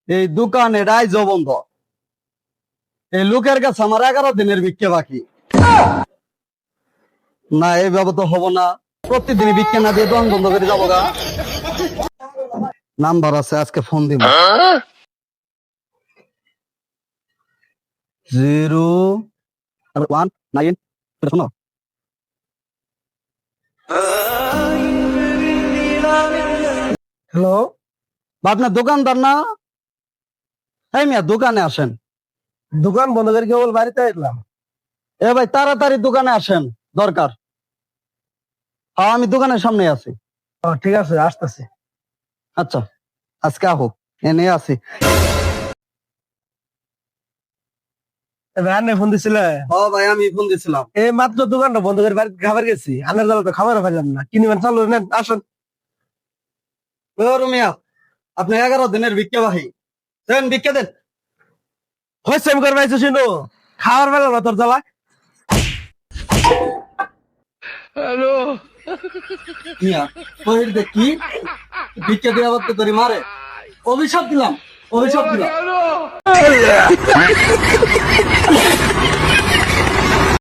এই দোকান এটাই বন্ধ। এই লোকের কাছে আমার 11 দিনের ভিক্ষা বাকি। না এইভাবে তো হবো না, প্রতিদিনই ভিক্ষা না দিয়ে দোকান বন্ধ করে যাবো গা। নাম্বার আছে, আজকে ফোন দিব। 019 শোনো। হ্যালো, আপনার দোকানদার না? এই মিয়া দোকানে আসেন। দোকান বন্ধ করে কেবল বাড়িতে এলাম। এ ভাই তাড়াতাড়ি দোকানে আসেন, দরকার। হ্যাঁ আমি দোকানের সামনে আছি। ঠিক আছে, আসতেছি। আচ্ছা আজকে আহো, এনে আছি। রান্নে ফোন দিছিলে? ও ভাই আমি ফোন দিছিলাম। এই মাত্র দোকানটা বন্ধ করে বাড়িতে খাবার গেছি, আনার জ্বালা তো খাবারও পাইলাম না। কিনবেন চালু নেন, আসুন। মিয়া আপনি 11 দিনের ভিক্ষা বাহি দেন, ভিক্ষা দেন। হয়েছে আমি করবাইছো শুনো, খাবার পেলাম না তোর জ্বালা। মিয়া শহীদ কি ভিক্ষা দেওয়া করতে তোরি মারে? অভিশাপ দিলাম, অভিশাপ দিলাম।